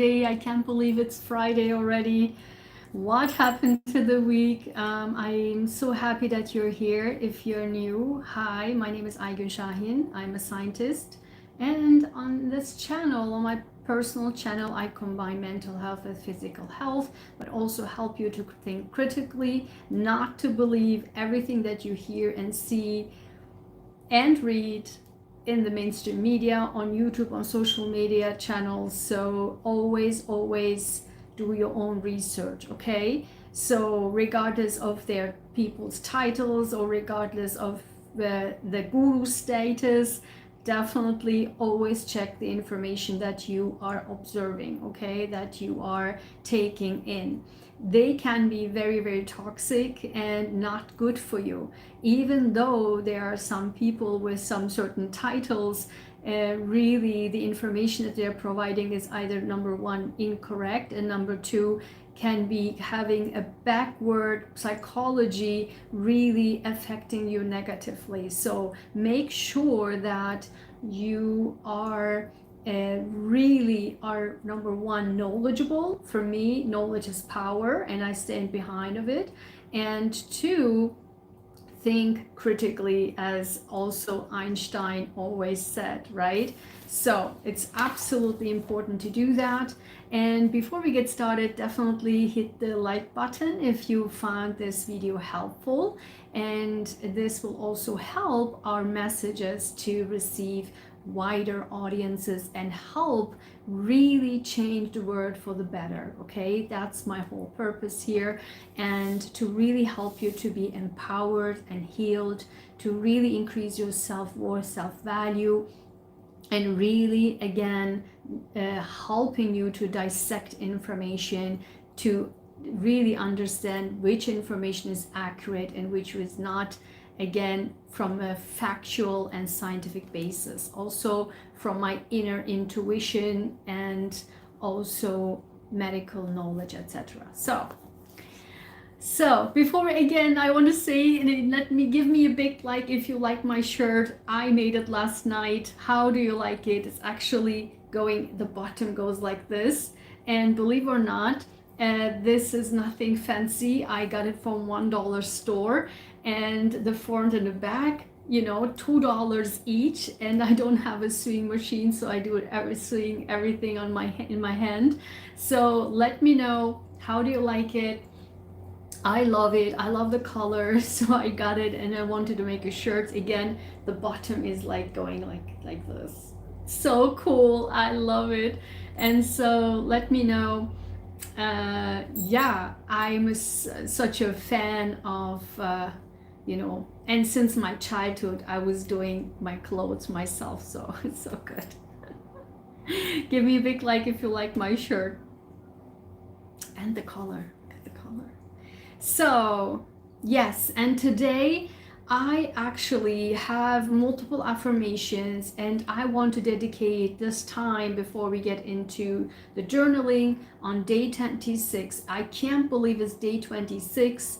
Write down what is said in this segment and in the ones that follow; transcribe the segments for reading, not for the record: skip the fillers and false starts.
I can't believe it's Friday already. What happened to the week? I'm so happy that you're here. If you're new, hi, my name is Ayguen Sahin. I'm a scientist. And on this channel, on my personal channel, I combine mental health with physical health, but also help you to think critically, not to believe everything that you hear and see and read in the mainstream media, on YouTube, on social media channels. So always do your own research, okay? So regardless of their people's titles or regardless of the guru status, definitely always check the information that you are observing, okay, that you are taking in. They can be very toxic and not good for you, even though there are some people with some certain titles. Really the information that they're providing is either number one incorrect, and number two can be having a backward psychology really affecting you negatively. So make sure that you are really are number one knowledgeable. For me, knowledge is power, and I stand behind of it. And two, think critically, as also Einstein always said, right? So it's absolutely important to do that. And before we get started, definitely hit the like button if you found this video helpful. And this will also help our messages to receive wider audiences and help really change the world for the better, okay? That's my whole purpose here, and to really help you to be empowered and healed, to really increase your self-worth, self-value, and really again helping you to dissect information, to really understand which information is accurate and which is not, again from a factual and scientific basis, also from my inner intuition and also medical knowledge, etc. So before, again, I want to say, give me a big like if you like my shirt. I made it last night. How do you like it? It's actually going, the bottom goes like this, and believe it or not, this is nothing fancy. I got it from $1 store, and the front and the back, you know, $2 each. And I don't have a sewing machine, so I do it sewing everything in my hand. So let me know, how do you like it? I love it. I love the color, so I got it, and I wanted to make a shirt. Again, the bottom is like going like this. So cool. I love it. And so let me know. Yeah, I'm such a fan of you know, and since my childhood I was doing my clothes myself, so it's so good. Give me a big like if you like my shirt and the color. Look at the color. So yes, and today I actually have multiple affirmations, and I want to dedicate this time before we get into the journaling on day 26. I can't believe it's day 26,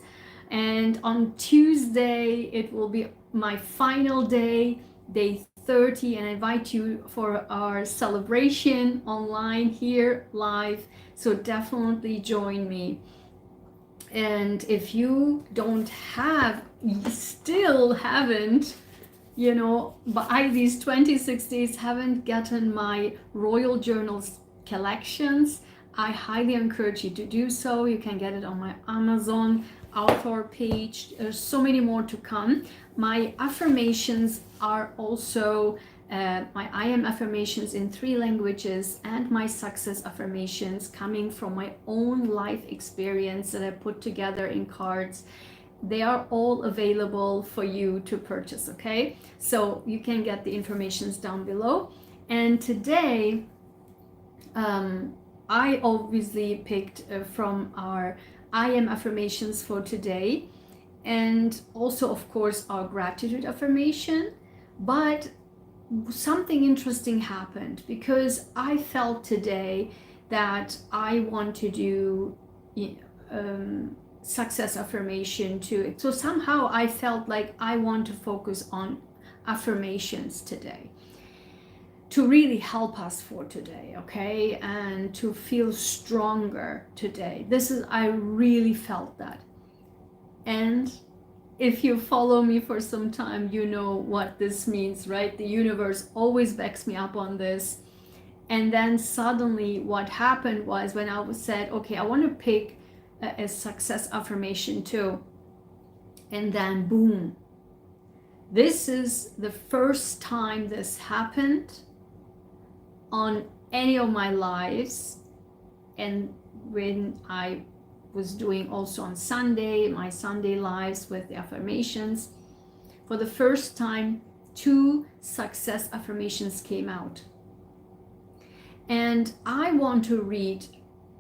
and on Tuesday it will be my final day, day 30, and I invite you for our celebration online here live. So definitely join me. And if you still haven't, you know, by these 26 days haven't gotten my Royal Journals collections, I highly encourage you to do so. You can get it on my Amazon author page. There's so many more to come. My affirmations are also my I am affirmations in 3 languages, and my success affirmations coming from my own life experience that I put together in cards. They are all available for you to purchase, okay? So you can get the informations down below. And today I obviously picked from our I am affirmations for today, and also of course our gratitude affirmation. But something interesting happened, because I felt today that I want to do success affirmation too. So somehow I felt like I want to focus on affirmations today. to really help us for today, okay? And to feel stronger today. I really felt that. And if you follow me for some time, you know what this means, right? The universe always backs me up on this. And then suddenly what happened was when I said, okay, I want to pick a success affirmation too. And then boom. This is the first time this happened on any of my lives. And when I was doing also on Sunday, my Sunday lives with the affirmations, for the first time, 2 success affirmations came out. And I want to read,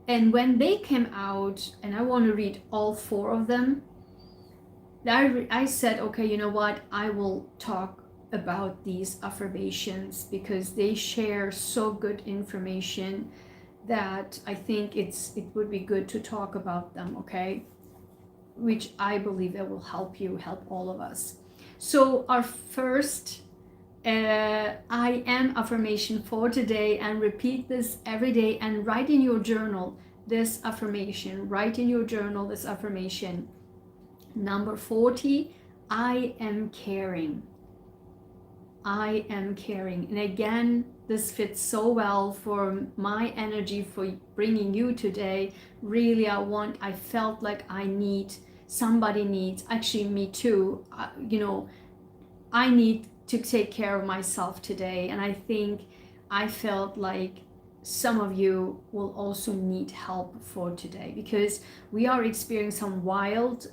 and when they came out, and I want to read all 4 of them, I said, okay, you know what, I will talk about these affirmations because they share so good information that I think it would be good to talk about them, okay? Which I believe that will help you, help all of us. So our first I am affirmation for today, and repeat this every day and write in your journal this affirmation. Write in your journal this affirmation. Number 40, I am caring. I am caring. And again, this fits so well for my energy for bringing you today. Really, I felt like somebody needs, actually me too, I need to take care of myself today. And I think I felt like some of you will also need help for today because we are experiencing some wild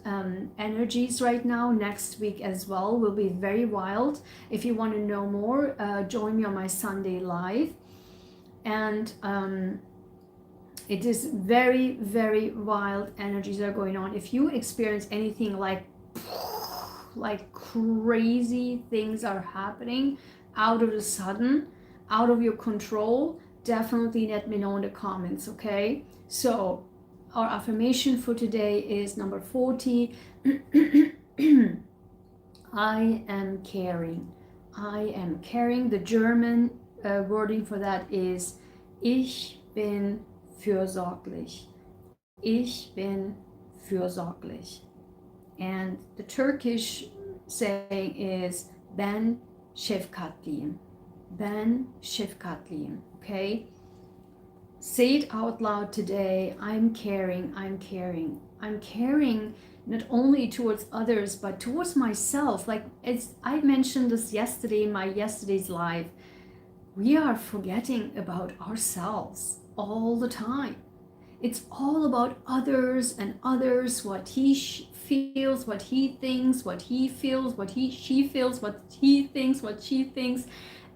energies right now. Next week as well will be very wild. If you want to know more, join me on my Sunday live. And it is very, very wild energies that are going on. If you experience anything like crazy things are happening out of the sudden, out of your control, definitely let me know in the comments, okay? So our affirmation for today is number 40. I am caring. I am caring. The German wording for that is Ich bin fürsorglich. Ich bin fürsorglich. And the Turkish saying is Ben şefkatliyim. Ben şefkatliyim. Okay? Say it out loud today. I'm caring. I'm caring. I'm caring not only towards others, but towards myself. Like I mentioned this yesterday in my yesterday's live. We are forgetting about ourselves all the time. It's all about others and others, what he feels, what he thinks, what he feels, she feels, what he thinks, what she thinks.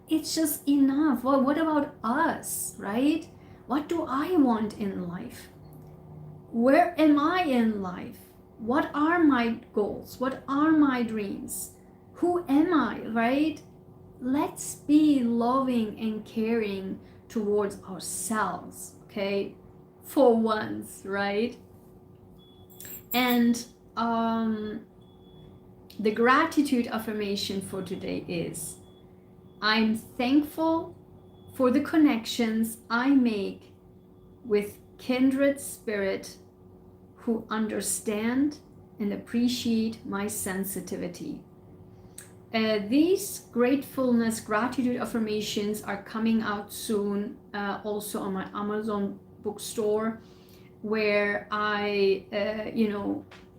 It's just enough. Well, what about us, right? What do I want in life? Where am I in life? What are my goals? What are my dreams? Who am I, right? Let's be loving and caring towards ourselves, okay? For once, right? And the gratitude affirmation for today is, I'm thankful for the connections I make with kindred spirit who understand and appreciate my sensitivity. These gratitude affirmations are coming out soon, also on my Amazon bookstore, where I,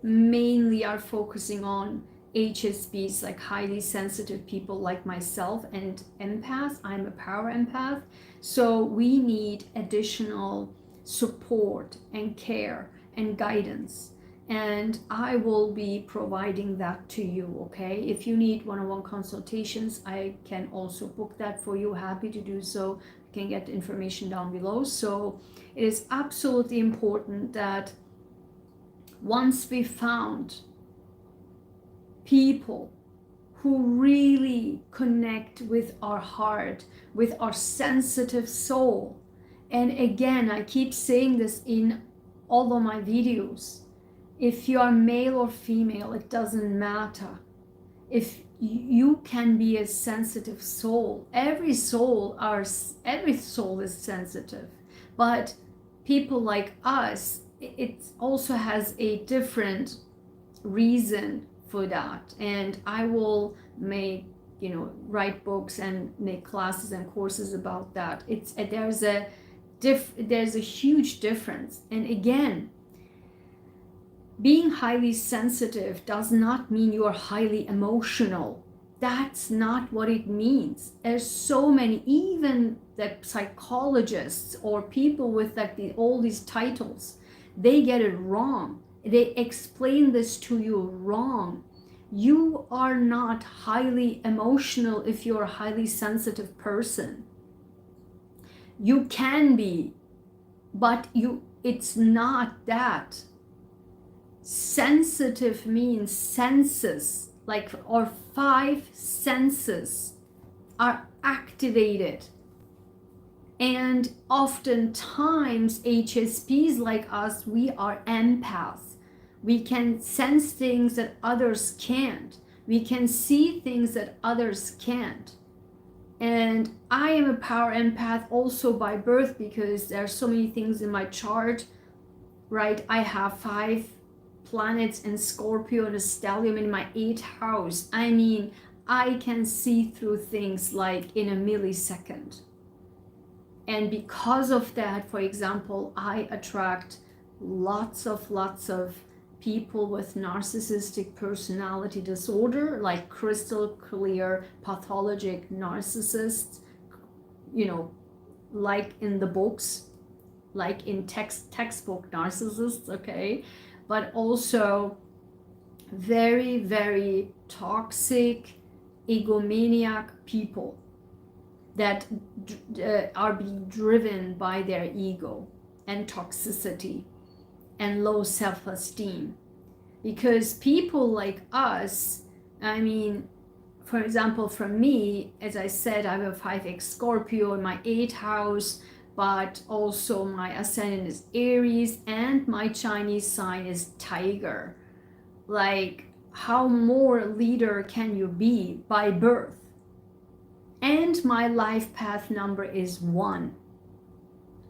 mainly are focusing on HSPs, like highly sensitive people like myself, and empaths. I'm a power empath. So we need additional support and care and guidance. And I will be providing that to you, okay? If you need one-on-one consultations, I can also book that for you. Happy to do so. You can get the information down below. So it is absolutely important that once we found people who really connect with our heart, with our sensitive soul, and again, I keep saying this in all of my videos, if you are male or female, it doesn't matter. If you can be a sensitive soul. Every soul is sensitive, but people like us, it also has a different reason for that. And I will make, write books and make classes and courses about that. There's a huge difference. And again, being highly sensitive does not mean you're highly emotional. That's not what it means. There's so many, even the psychologists or people with all these titles, they get it wrong. They explain this to you wrong. You are not highly emotional if you're a highly sensitive person. You can be, but it's not that. Sensitive means senses, our 5 senses are activated. And oftentimes HSPs like us, we are empaths. We can sense things that others can't. We can see things that others can't. And I am a power empath also by birth, because there are so many things in my chart, right? I have 5 planets in Scorpio and a stellium in my 8th house. I mean, I can see through things like in a millisecond. And because of that, for example, I attract lots of people with narcissistic personality disorder, like crystal clear pathologic narcissists, like in the books, like in textbook narcissists, okay? But also very, very toxic, egomaniac people that are being driven by their ego and toxicity and low self-esteem. Because people like us, I mean, for example, for me, as I said, I have a 5x Scorpio in my 8th house, but also my ascendant is Aries and my Chinese sign is Tiger. Like, how more leader can you be by birth? And my life path number is 1.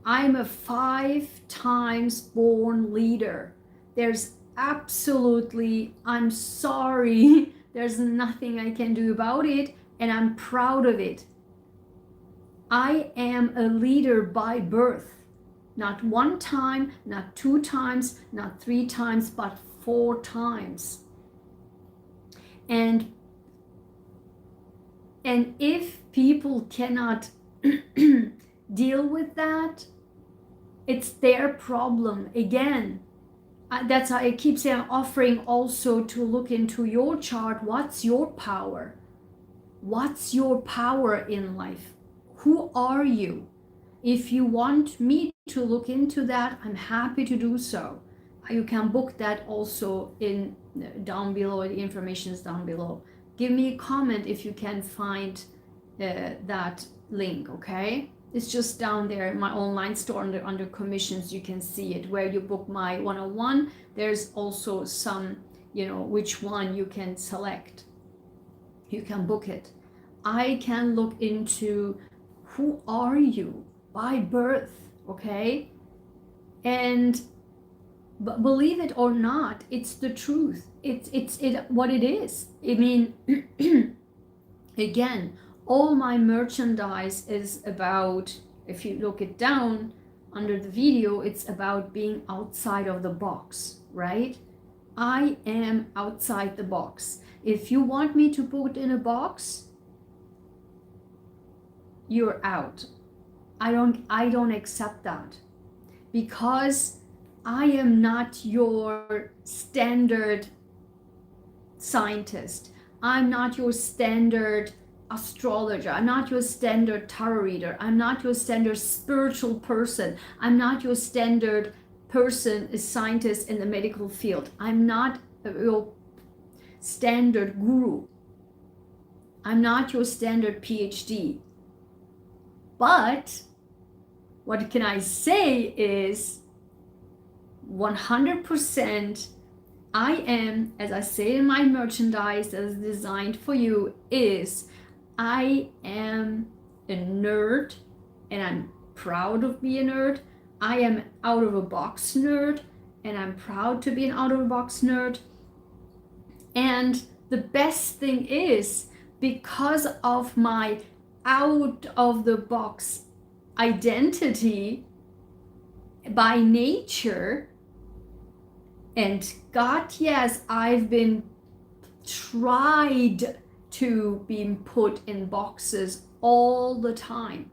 I'm a 5 times born leader. There's absolutely, I'm sorry, there's nothing I can do about it, and I'm proud of it. I am a leader by birth. Not 1 time, not 2 times, not 3 times, but 4 times. And if people cannot deal with that, it's their problem. Again, that's how I keep saying, offering also to look into your chart. What's your power? What's your power in life? Who are you? If you want me to look into that, I'm happy to do so. You can book that also in down below. The information is down below. Give me a comment if you can find that link, okay? It's just down there in my online store under commissions. You can see it where you book my 101. There's also some, which one you can select. You can book it. I can look into who are you by birth, okay? And but believe it or not, it's the truth. It's what it is. I mean, again, all my merchandise is about, if you look it down under the video, it's about being outside of the box, right? I am outside the box. If you want me to put in a box, you're out. I don't accept that, because I am not your standard scientist. I'm not your standard astrologer. I'm not your standard tarot reader. I'm not your standard spiritual person. I'm not your standard person, a scientist in the medical field. I'm not your standard guru. I'm not your standard PhD. But what can I say is 100% I am, as I say in my merchandise that is designed for you, is I am a nerd, and I'm proud of being a nerd. I am out of a box nerd, and I'm proud to be an out of a box nerd. And the best thing is, because of my out of the box identity by nature, and God, yes, I've been tried to be put in boxes all the time.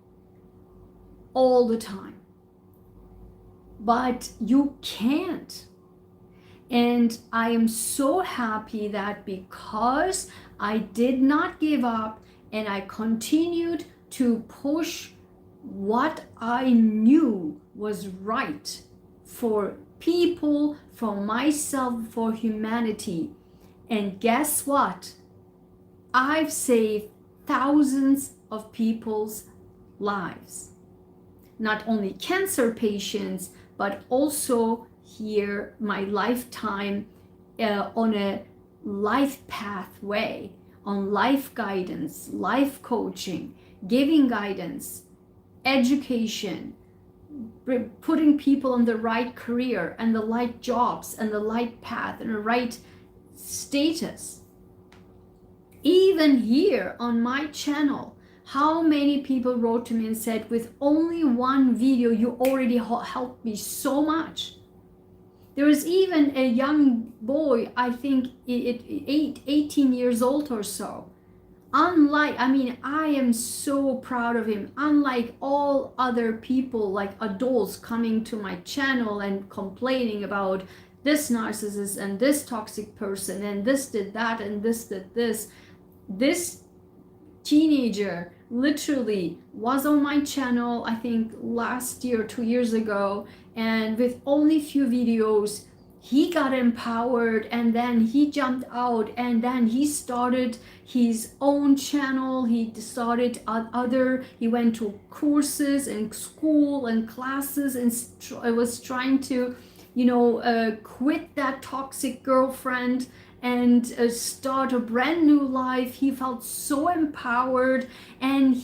But you can't. And I am so happy that because I did not give up and I continued to push what I knew was right for people, for myself, for humanity. And guess what? I've saved thousands of people's lives. Not only cancer patients, but also here my lifetime on a life pathway, on life guidance, life coaching, giving guidance, education, putting people on the right career and the right jobs and the right path and the right status. Even here on my channel, how many people wrote to me and said, with only one video, you already helped me so much. There was even a young boy, I think 18 years old or so. I am so proud of him. Unlike all other people, like adults coming to my channel and complaining about this narcissist and this toxic person and this did that and this did this. This teenager literally was on my channel, I think last year, 2 years ago, and with only few videos, he got empowered, and then he jumped out, and then he started his own channel. He started he went to courses and school and classes, and was trying to, quit that toxic girlfriend and start a brand new life. He felt so empowered, and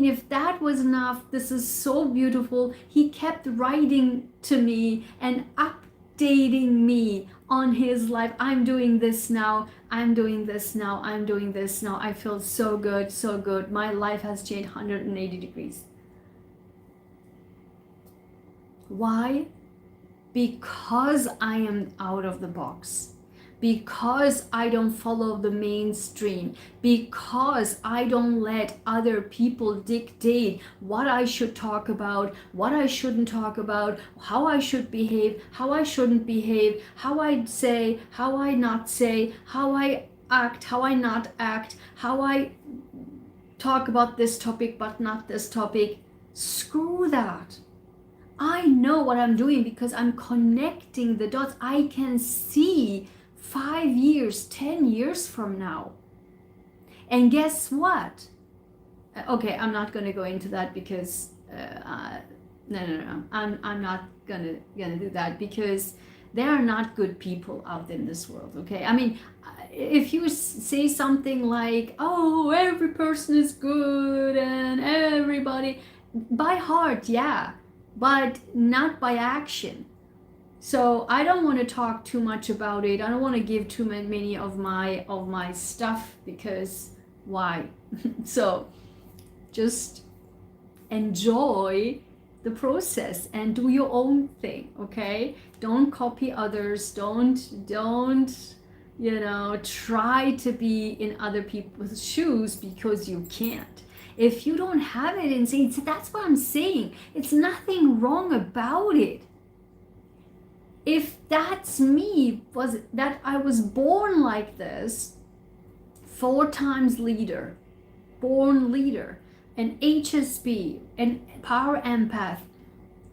if that was enough, this is so beautiful. He kept writing to me and updating me on his life. I'm doing this now. I'm doing this now. I'm doing this now. I feel so good, so good. My life has changed 180 degrees. Why? Because I am out of the box. Because I don't follow the mainstream, because I don't let other people dictate what I should talk about, what I shouldn't talk about, how I should behave, how I shouldn't behave, how I say, how I not say, how I act, how I not act, how I talk about this topic but not this topic. Screw that. I know what I'm doing because I'm connecting the dots. I can see 5 years, 10 years from now. And guess what? Okay, I'm not going to go into that because no. I'm not gonna do that because there are not good people out in this world. Okay, if you say something like, "Oh, every person is good and everybody," by heart, yeah, but not by action. So I don't want to talk too much about it. I don't want to give too many of my stuff because why? So just enjoy the process and do your own thing, okay? Don't copy others. Don't try to be in other people's shoes because you can't. If you don't have it insane, so that's what I'm saying. It's nothing wrong about it. If that's me, was that I was born like this, 4 times leader, born leader, an HSP, an power empath,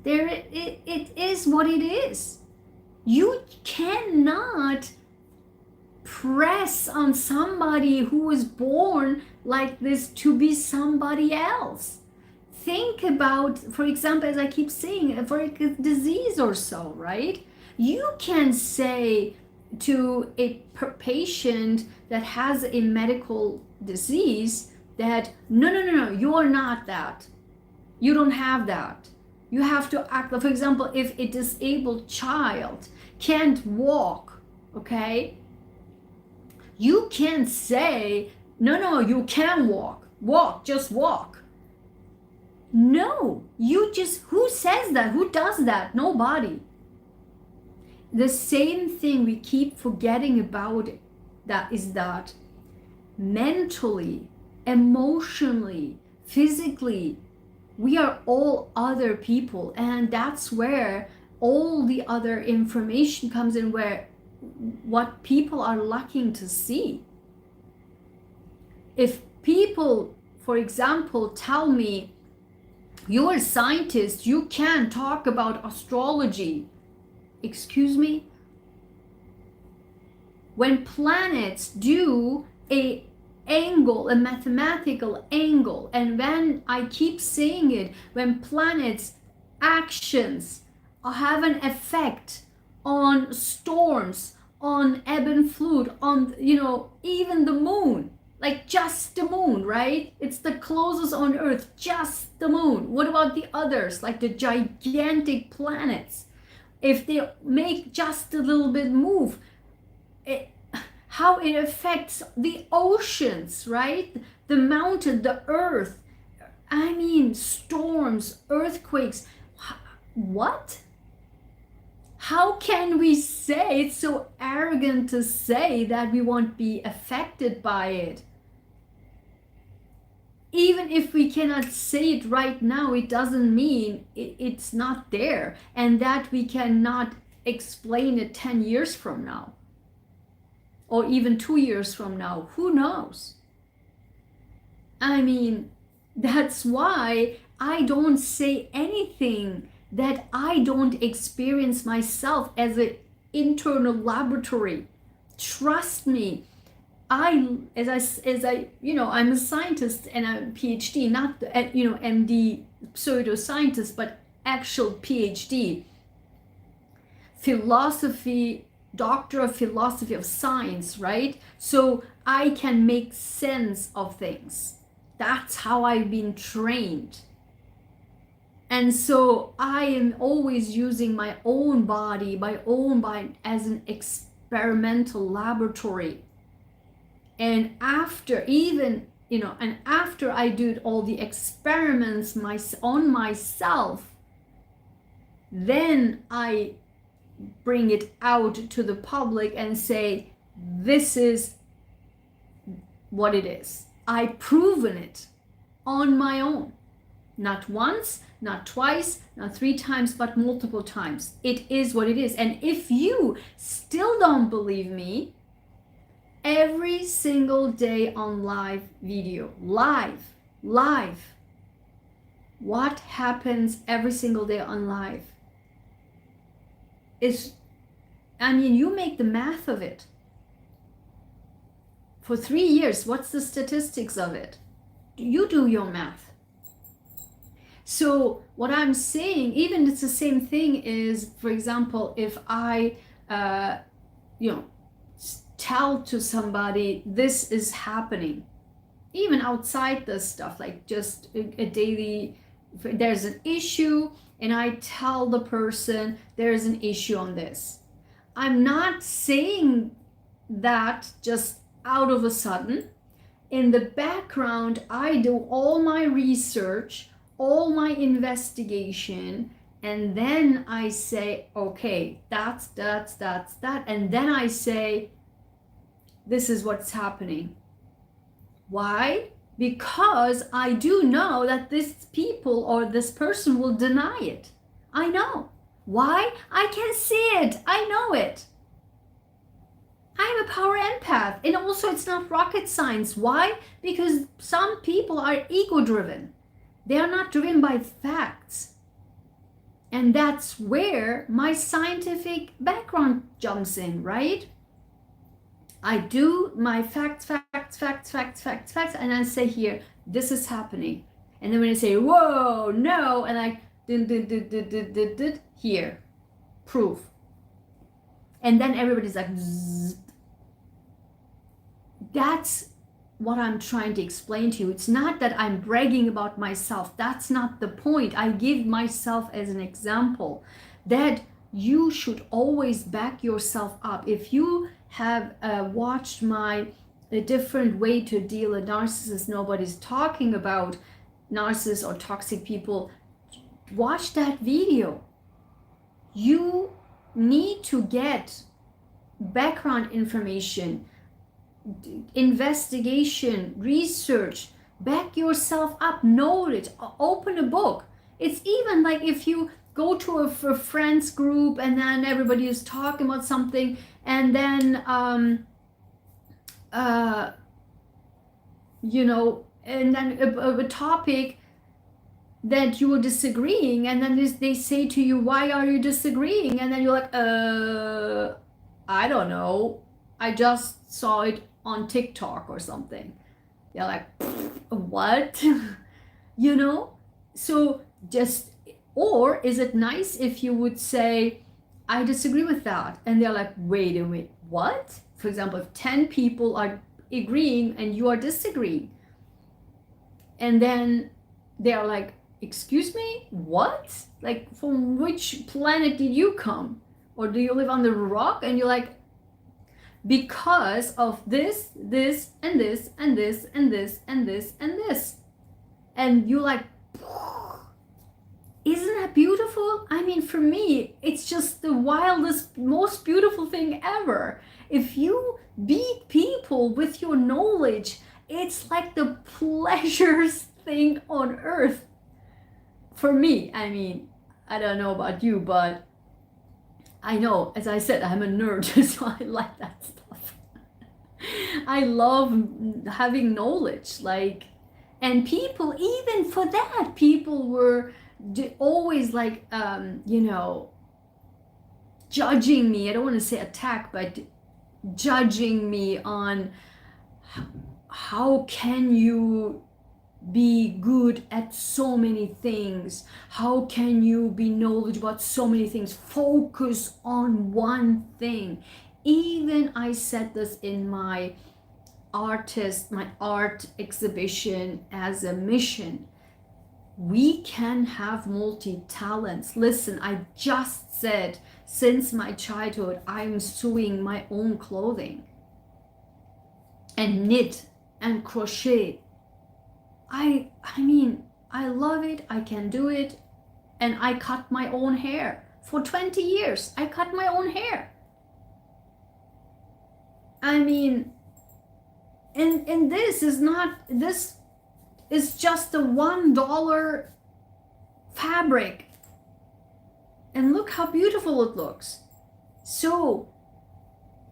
it is what it is. You cannot press on somebody who was born like this to be somebody else. Think about, for example, as I keep saying, for a disease or so, right? You can say to a patient that has a medical disease that no, you are not that. You don't have that. You have to act. For example, if a disabled child can't walk, okay, you can't say no, you can walk, just walk. No, you just, who says that? Who does that? Nobody. The same thing we keep forgetting about it, that is that mentally, emotionally, physically, we are all other people, and that's where all the other information comes in, where what people are lacking to see. If people, for example, tell me, you're a scientist, you can't talk about astrology. Excuse me? When planets do a mathematical angle, and when I keep saying it, when planets actions have an effect on storms, on ebb and flood, on, even the moon, like just the moon, right? It's the closest on Earth, just the moon. What about the others, like the gigantic planets? If they make just a little bit move, how it affects the oceans, right? The mountain, the earth. I mean, storms, earthquakes. What? How can we say, it's so arrogant to say that we won't be affected by it? Even if we cannot say it right now, it doesn't mean it's not there, and that we cannot explain it 10 years from now, or even 2 years from now. Who knows? I mean, that's why I don't say anything that I don't experience myself as an internal laboratory. Trust me. I'm a scientist and a PhD, not MD pseudoscientist, but actual PhD. Philosophy, doctor of philosophy of science, right? So I can make sense of things. That's how I've been trained. And so I am always using my own body as an experimental laboratory. And after after I do all the experiments on myself, then I bring it out to the public and say, this is what it is. I've proven it on my own. Not once, not twice, not 3 times, but multiple times. It is what it is. And if you still don't believe me, every single day on live video, live, what happens every single day on live is, you make the math of it. For 3 years, what's the statistics of it? You do your math. So what I'm saying, even it's the same thing, is, for example, if I, tell to somebody this is happening, even outside this stuff, like just a daily, there's an issue, and I tell the person there's an issue on this. I'm not saying that just out of a sudden. In the background, I do all my research, all my investigation, and then I say, okay, that's that, and then I say, this is what's happening. Why? Because I do know that this people or this person will deny it. I know. Why? I can see it. I know it. I'm a power empath. And also, it's not rocket science. Why? Because some people are ego-driven. They are not driven by facts. And that's where my scientific background jumps in, right? I do my facts, and I say here, this is happening. And then when I say, whoa, no, and I here, proof. And then everybody's like, zzz. That's what I'm trying to explain to you. It's not that I'm bragging about myself. That's not the point. I give myself as an example that you should always back yourself up. If you have watched my A Different Way to Deal a Narcissist, Nobody's Talking About Narcissists or Toxic People, watch that video. You need to get background information, investigation, research, back yourself up, knowledge, open a book. It's even like if you go to a friends group and then everybody is talking about something, and then you know, and then a topic that you are disagreeing, and then they say to you, why are you disagreeing? And then you're like, I don't know, I just saw it on TikTok or something. They're like, what? You know? So just, or is it nice if you would say, I disagree with that? And they're like, wait a minute, what? For example, if 10 people are agreeing and you are disagreeing, and then they're like, excuse me, what? Like, from which planet did you come? Or do you live on the rock? And you're like, because of this, this, and this, and this, and this, and this, and this. And you're like, isn't that beautiful? I mean, for me, it's just the wildest, most beautiful thing ever. If you beat people with your knowledge, it's like the pleasures thing on earth. For me, I mean, I don't know about you, but I know, as I said, I'm a nerd, so I like that stuff. I love having knowledge, like, and people, even for that, people were always like, you know, judging me. I don't want to say attack, but judging me on how can you be good at so many things? How can you be knowledgeable about so many things? Focus on one thing. Even I said this in my art exhibition as a mission. We can have multi-talents. Listen, I just said since my childhood, I'm sewing my own clothing and knit and crochet. I mean, I love it, I can do it, and I cut my own hair. For 20 years, I cut my own hair. I mean, and this is not, this is just a $1 fabric. And look how beautiful it looks. So,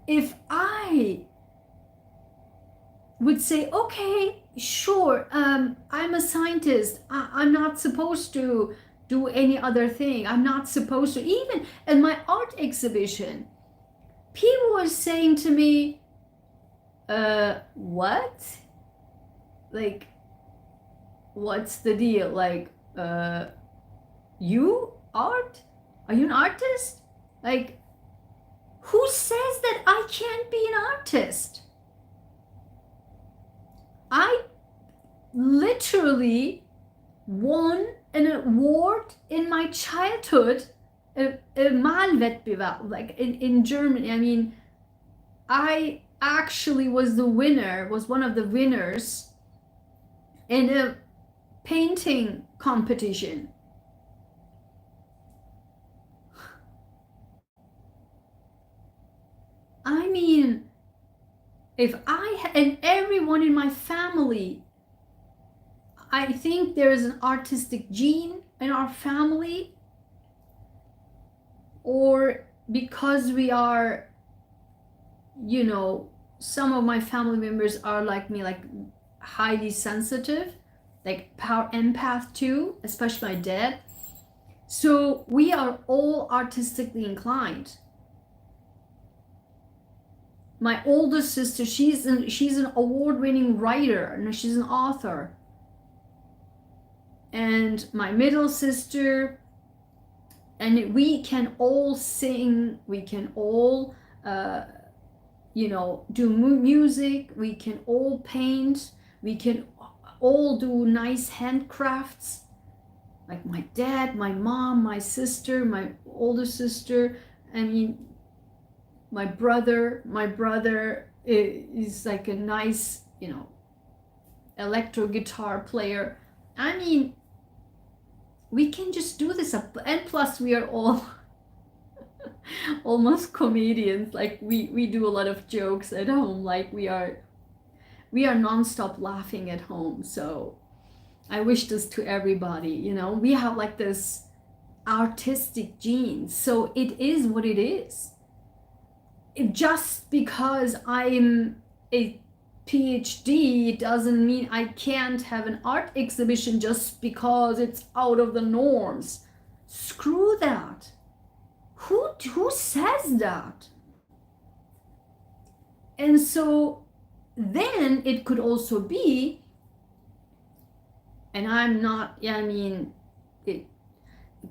if I would say, okay, sure, I'm a scientist, I'm not supposed to do any other thing, I'm not supposed to, even in my art exhibition, people were saying to me, what? Like, what's the deal? Like, you art? Are you an artist? Like, who says that I can't be an artist? I literally won an award in my childhood, a Malwettbewerb, like in Germany. I mean, I actually was one of the winners in a painting competition. I mean, if and everyone in my family, I think there is an artistic gene in our family, or because we are, you know, some of my family members are like me, like highly sensitive, like power empath too, especially my dad. So we are all artistically inclined. My oldest sister, she's an award-winning writer, and she's an author. And my middle sister And we can all sing, we can all do music, we can all paint, we can all do nice handcrafts, like my dad, my mom, my sister, my older sister, I mean my brother is like a nice electro guitar player. I mean, we can just do this, and plus we are all almost comedians. Like we do a lot of jokes at home, like we are non-stop laughing at home. So I wish this to everybody. We have like this artistic genes, so it is what it is. Just because I'm a PhD, it doesn't mean I can't have an art exhibition just because it's out of the norms. Screw that. Who says that? And so then it could also be, and I'm not,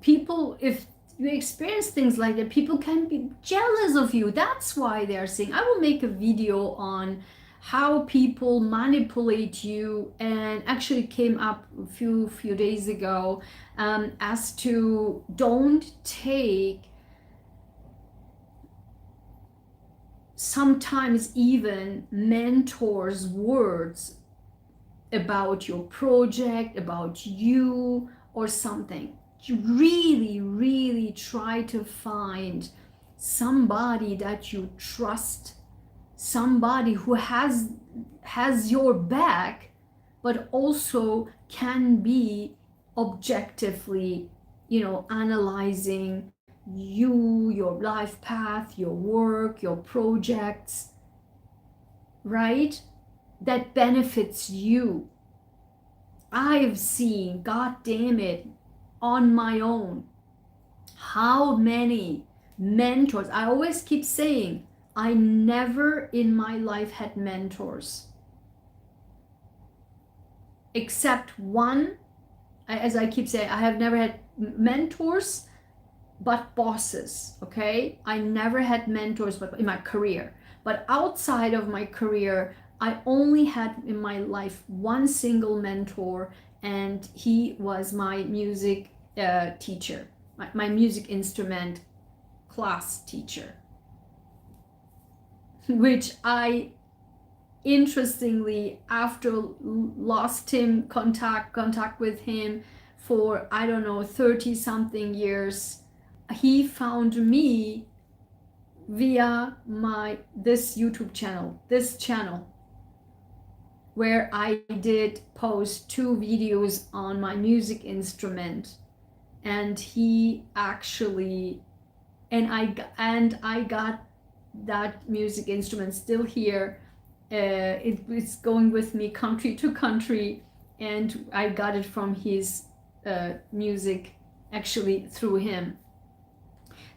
people, if you experience things like that, people can be jealous of you. That's why they're saying, I will make a video on how people manipulate you, and actually came up a few days ago, as to don't take sometimes even mentors' words about your project, about you or something. You really, really try to find somebody that you trust, somebody who has your back, but also can be objectively, analyzing you, your life path, your work, your projects, right? That benefits you. I've seen, god damn it, on my own, how many mentors. I always keep saying, I never in my life had mentors, except one. As I keep saying, I have never had mentors but bosses. Okay, I never had mentors but in my career, but outside of my career I only had in my life one single mentor, and he was my music teacher, my music instrument class teacher, which I interestingly, after lost him contact with him for, I don't know, 30 something years, he found me via this YouTube channel, this channel, where I did post 2 videos on my music instrument, and he actually, and I got that music instrument still here. It's going with me country to country, and I got it from his music, actually through him.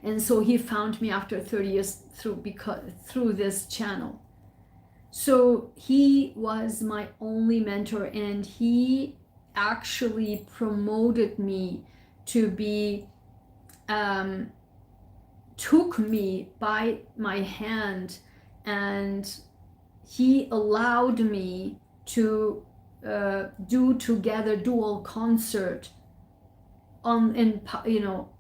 And so he found me after 30 years through this channel. So he was my only mentor, and he actually promoted me to be, took me by my hand, and he allowed me to do together dual concert in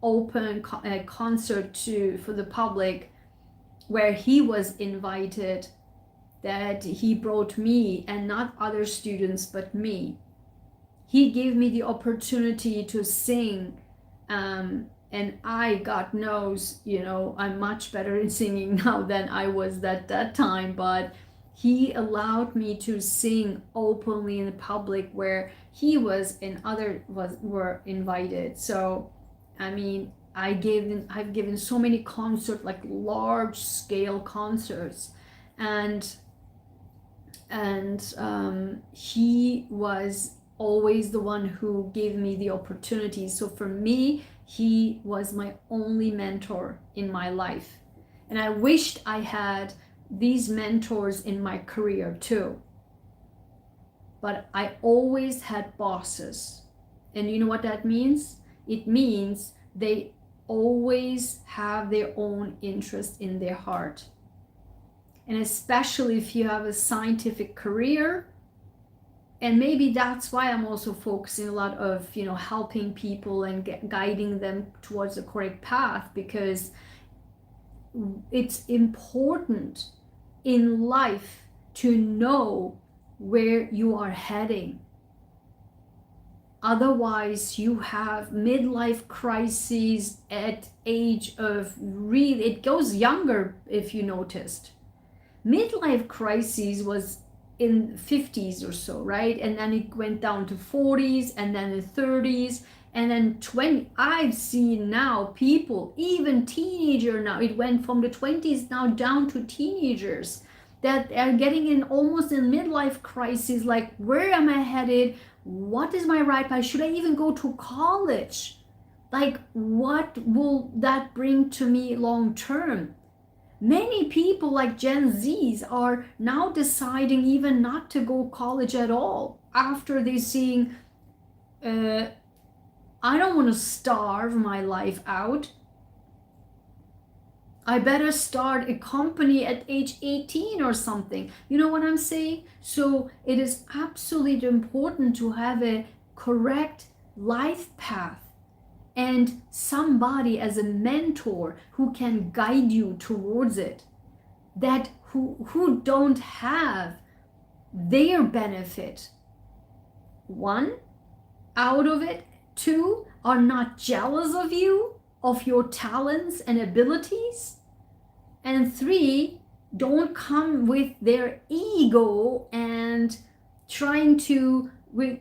open concert for the public, where he was invited, that he brought me and not other students but me. He gave me the opportunity to sing, and I, God knows, I'm much better in singing now than I was at that time, but he allowed me to sing openly in the public where he was and others were invited. So I mean, I've given so many concerts, like large scale concerts, and he was always the one who gave me the opportunity. So for me, he was my only mentor in my life, and I wished I had these mentors in my career too. But I always had bosses, and you know what that means? It means they always have their own interest in their heart. And especially if you have a scientific career, and maybe that's why I'm also focusing a lot of, helping people and guiding them towards the correct path, because it's important in life to know where you are heading. Otherwise, you have midlife crises at age of really, it goes younger if you noticed. Midlife crises was in 50s or so, right? And then it went down to 40s, and then the 30s, and then 20. I've seen now people, even teenager now, it went from the 20s now down to teenagers that are getting in almost in midlife crisis, like, where am I headed? What is my right path? Should I even go to college? Like, what will that bring to me long term? Many people like Gen Zs are now deciding even not to go college at all after they seeing, I don't want to starve my life out. I better start a company at age 18 or something. You know what I'm saying? So it is absolutely important to have a correct life path and somebody as a mentor who can guide you towards it, that who don't have their benefit, one, out of it, two, are not jealous of you, of your talents and abilities, and three, don't come with their ego and trying to with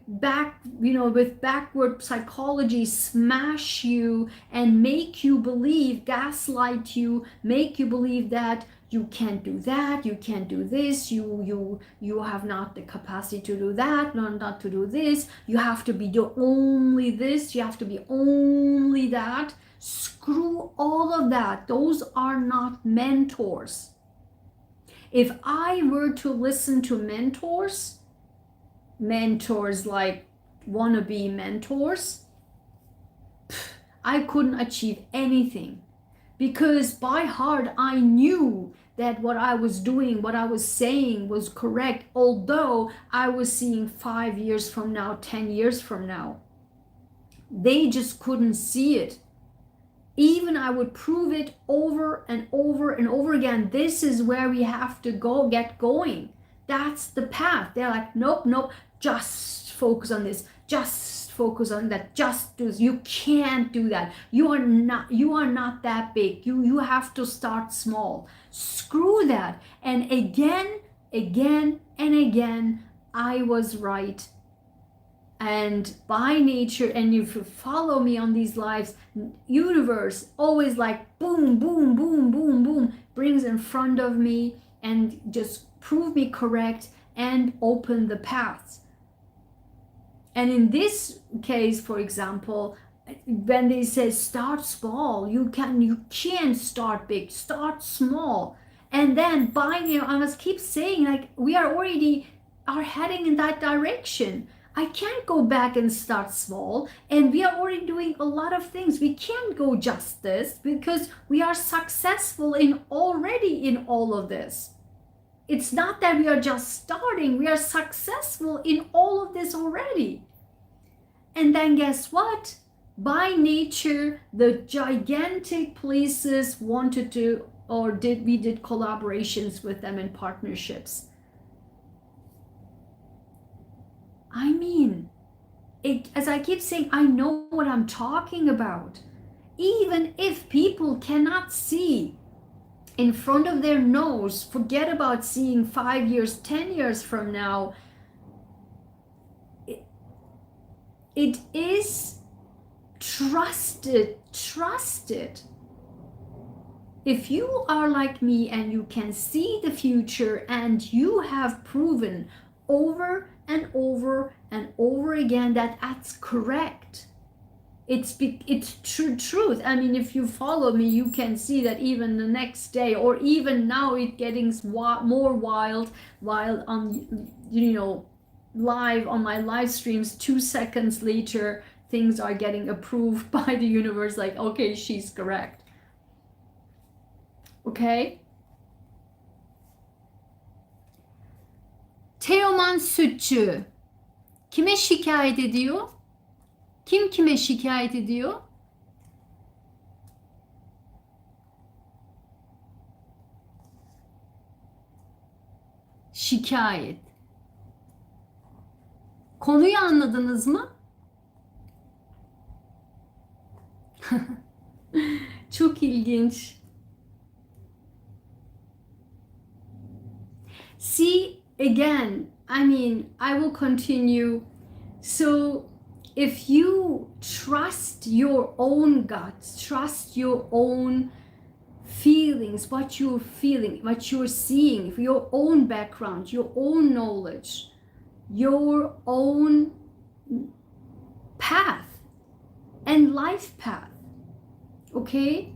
backward psychology smash you and make you believe, gaslight you, make you believe that you can't do that, you can't do this, you have not the capacity to do that, not to do this, you have to be the only this, you have to be only that. Screw all of that. Those are not mentors. If I were to listen to mentors like wannabe mentors, I couldn't achieve anything, because by heart I knew that what I was doing, what I was saying was correct, although I was seeing 5 years from now, 10 years from now. They just couldn't see it. Even I would prove it over and over and over again. This is where we have to get going. That's the path. They're like, nope, just focus on this, just focus on that, just do this. You can't do that. You are not that big. You have to start small. Screw that. And again, and again, I was right. And by nature, and if you follow me on these lives, universe always like boom, boom, boom, boom, boom, brings in front of me and just prove me correct and open the paths. And in this case, for example, when they say start small, you can't start big, start small. And then I must keep saying, like, we are heading in that direction. I can't go back and start small, and we are already doing a lot of things. We can't go just this, because we are successful already in all of this. It's not that we are just starting, we are successful in all of this already. And then guess what? By nature, the gigantic places wanted to, we did collaborations with them and partnerships. I mean, as I keep saying, I know what I'm talking about. Even if people cannot see in front of their nose, forget about seeing 5 years, 10 years from now. It is trusted. If you are like me and you can see the future and you have proven over and over and over again that that's correct, it's truth. I mean, if you follow me, you can see that even the next day, or even now, it getting more wild while on live on my live streams. 2 seconds later, things are getting approved by the universe, like, okay, she's correct. Okay? Teoman Sütçü kime şikayet ediyor? Kim kime şikayet ediyor? Şikayet. Konuyu anladınız mı? Çok ilginç. See, again, I mean, I will continue. So if you trust your own guts, trust your own feelings, what you're feeling, what you're seeing, your own background, your own knowledge, your own path and life path, okay?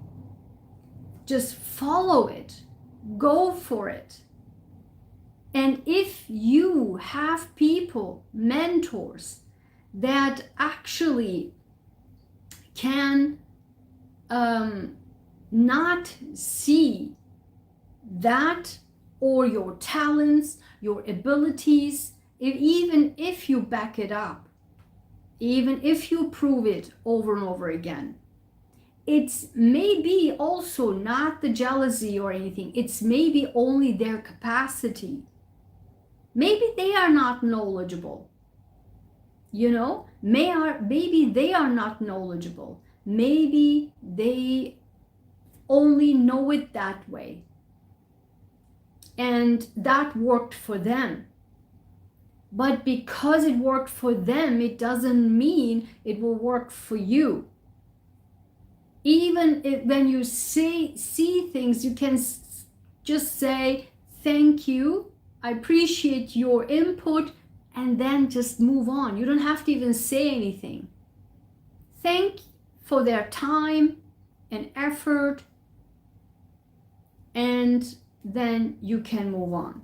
Just follow it, go for it. And if you have people, mentors, that actually can not see that, or your talents, your abilities, even if you back it up, even if you prove it over and over again, it's maybe also not the jealousy or anything, it's maybe only their capacity. Maybe they are not knowledgeable, you know, maybe they are not knowledgeable, maybe they only know it that way, and that worked for them. But because it worked for them, it doesn't mean it will work for you. Even if, when you see things, you can just say, thank you, I appreciate your input, and then just move on. You don't have to even say anything. Thank for their time and effort, and then you can move on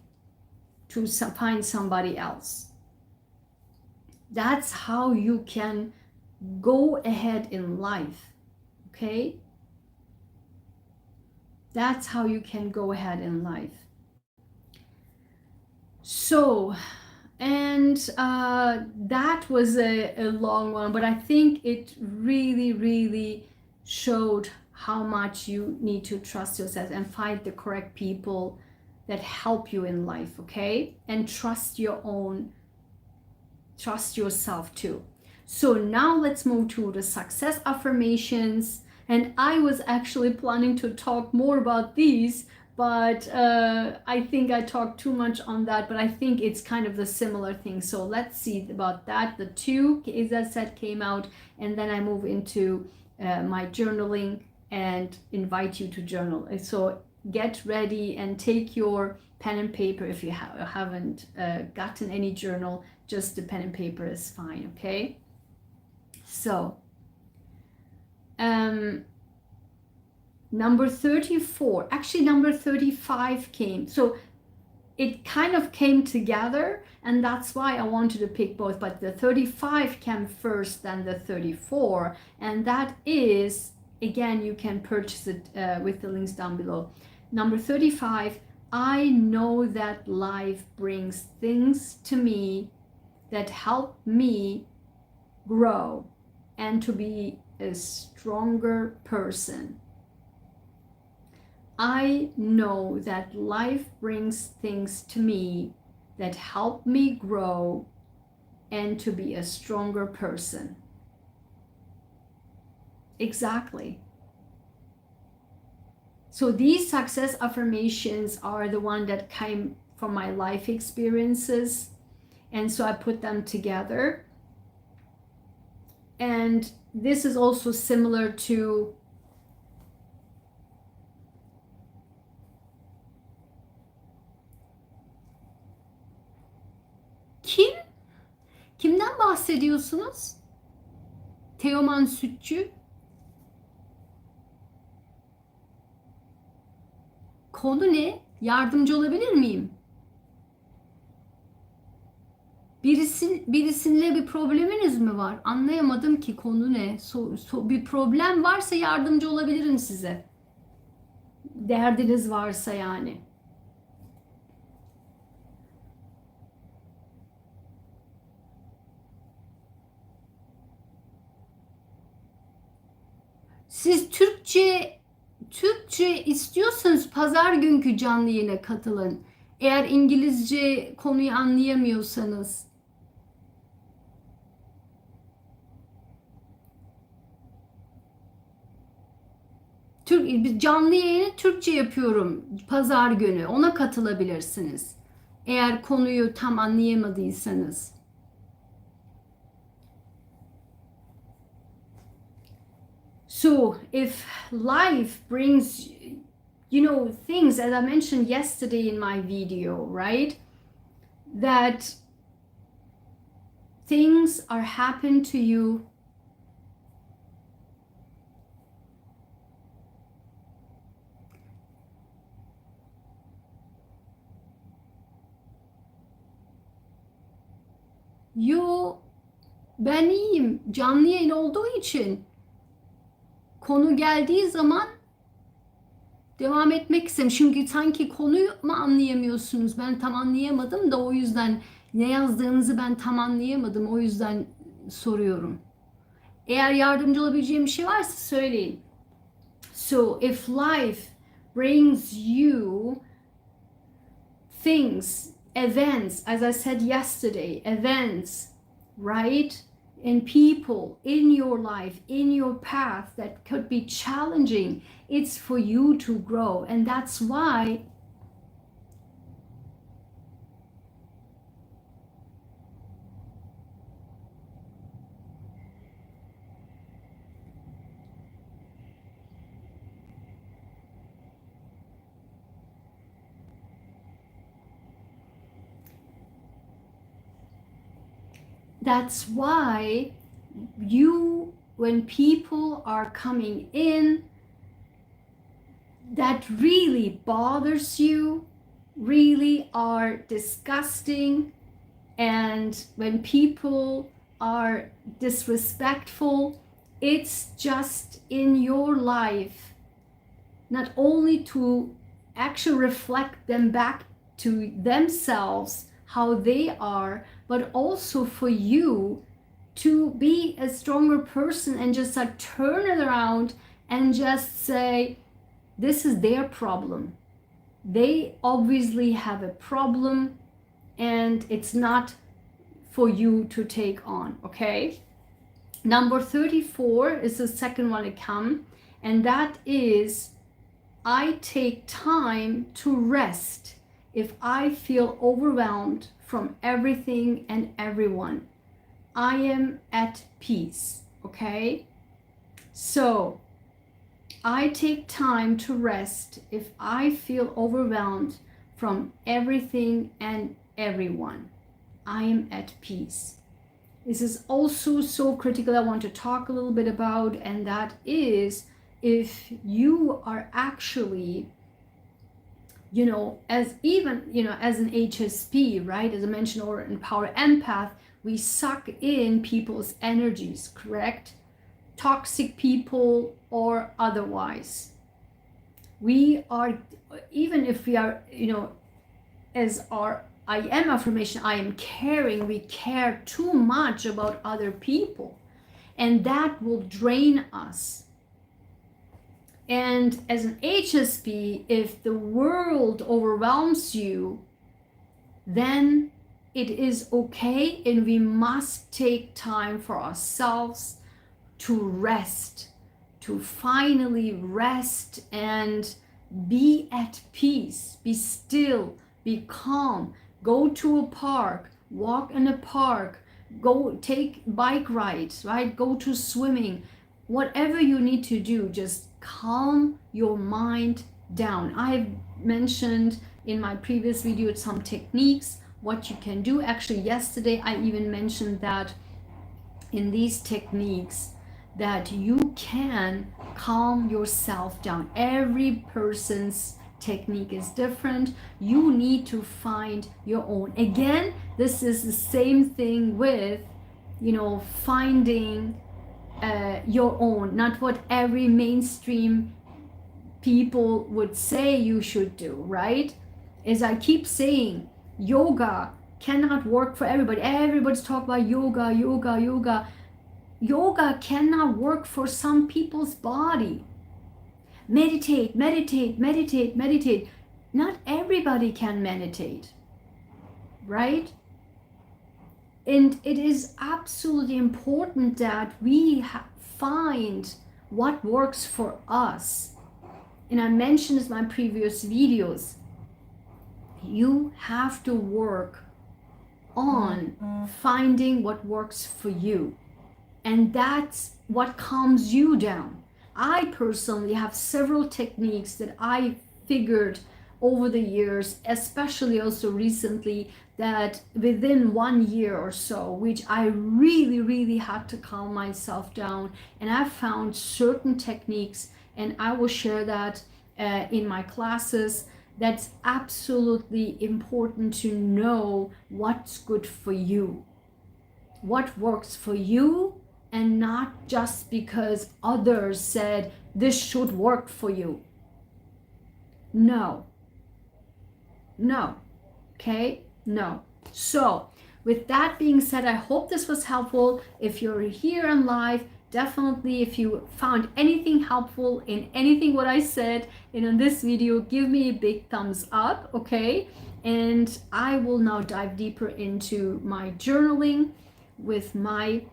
to find somebody else. That's how you can go ahead in life, okay? That's how you can go ahead in life. So, and that was a long one, but I think it really showed how much you need to trust yourself and find the correct people that help you in life, okay? And trust yourself too. So now let's move to the success affirmations. And I was actually planning to talk more about these, but I think I talked too much on that, but I think it's kind of the similar thing. So let's see about that. The 2, as I said, came out, and then I move into my journaling and invite you to journal. So get ready and take your pen and paper. If you haven't gotten any journal, just the pen and paper is fine, okay? So number 34, actually number 35 came. So it kind of came together, and that's why I wanted to pick both, but the 35 came first than the 34, and that is, again, you can purchase it with the links down below. Number 35, I know that life brings things to me that help me grow and to be a stronger person. I know that life brings things to me that help me grow and to be a stronger person. Exactly. So these success affirmations are the one that came from my life experiences, and so I put them together. And this is also similar to Kimden bahsediyorsunuz? Teoman Sütçü. Konu ne? Yardımcı olabilir miyim? birisiyle bir probleminiz mi var? Anlayamadım ki konu ne? Bir problem varsa yardımcı olabilirim size. Derdiniz varsa yani. Siz Türkçe istiyorsanız pazar günkü canlı yayına katılın. Eğer İngilizce konuyu anlayamıyorsanız. Canlı yayını Türkçe yapıyorum pazar günü. Ona katılabilirsiniz. Eğer konuyu tam anlayamadıysanız. So if life brings, things, as I mentioned yesterday in my video, right? That things are happen to you ben iyiyim. Canlı yayın olduğu için konu geldiği zaman devam etmek istedim. Çünkü sanki konuyu mu anlayamıyorsunuz? Ben tam anlayamadım da o yüzden ne yazdığınızı ben tam anlayamadım. O yüzden soruyorum. Eğer yardımcı olabileceğim bir şey varsa söyleyin. So if life brings you things, events, as I said yesterday, events, right? And people in your life, in your path that could be challenging, it's for you to grow. And that's why when people are coming in that really bothers you, really are disgusting, and when people are disrespectful, it's just in your life, not only to actually reflect them back to themselves, how they are, but also for you to be a stronger person and just like turn it around and just say, this is their problem. They obviously have a problem and it's not for you to take on, okay? Number 34 is the second one to come, and that is, I take time to rest if I feel overwhelmed from everything and everyone. I am at peace, okay? So, I take time to rest if I feel overwhelmed from everything and everyone. I am at peace. This is also so critical, I want to talk a little bit about, and that is if you are actually, as an HSP, right, as I mentioned, or an power empath, we suck in people's energies, correct? Toxic people or otherwise. We are, even if we are, as our I am affirmation, I am caring, we care too much about other people, and that will drain us. And as an HSP, if the world overwhelms you, then it is okay, and we must take time for ourselves to rest, to finally rest and be at peace, be still, be calm, go to a park, walk in a park, go take bike rides, right? Go to swimming, whatever you need to do, just calm your mind down. I've mentioned in my previous video some techniques, what you can do. Actually, yesterday I even mentioned that in these techniques that you can calm yourself down. Every person's technique is different. You need to find your own. Again, this is the same thing with, you know, finding your own, not what every mainstream people would say you should do, right? As I keep saying, yoga cannot work for everybody. Everybody's talking about yoga, yoga, yoga. Yoga cannot work for some people's body. Meditate, meditate, meditate, meditate. Not everybody can meditate, right? And it is absolutely important that we find what works for us. And I mentioned this in my previous videos. You have to work on finding what works for you. And that's what calms you down. I personally have several techniques that I figured over the years, especially also recently, that within 1 year or so, which I really had to calm myself down. And I found certain techniques, and I will share that in my classes. That's absolutely important to know what's good for you, what works for you, and not just because others said this should work for you. No, okay, no. So with that being said, I hope this was helpful. If you're here on live, definitely, if you found anything helpful in anything what I said in this video, give me a big thumbs up, okay? And I will now dive deeper into my journaling with my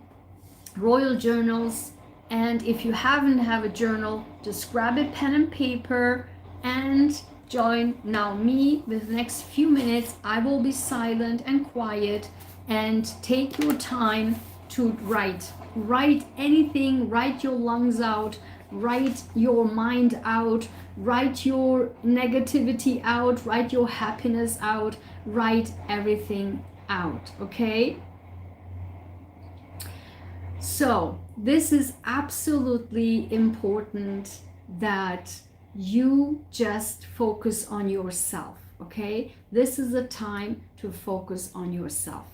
royal journals. And if you haven't have a journal, just grab a pen and paper and join now me with the next few minutes. I will be silent and quiet, and take your time to write anything, write your lungs out, write your mind out, write your negativity out, write your happiness out, write everything out, okay? So this is absolutely important that you just focus on yourself, okay? This is the time to focus on yourself.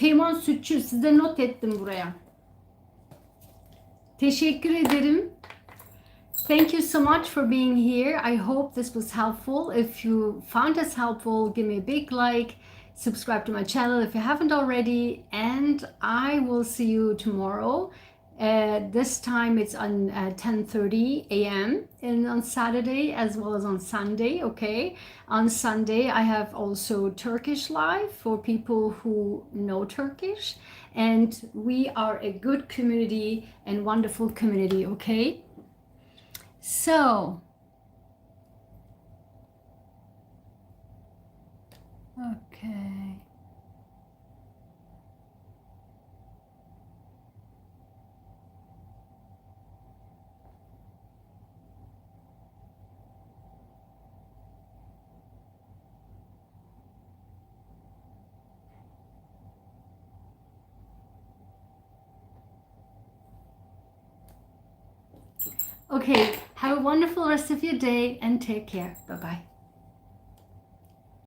Teğmen Sütçü, size not ettim buraya. Teşekkür ederim. Thank you so much for being here. I hope this was helpful. If you found this helpful, give me a big like, subscribe to my channel if you haven't already, and I will see you tomorrow. This time it's on 10:30 a.m. and on Saturday as well as on Sunday. Okay, on Sunday I have also Turkish live for people who know Turkish, and we are a good community and wonderful community. Okay, so okay. Okay, have a wonderful rest of your day and take care. Bye-bye.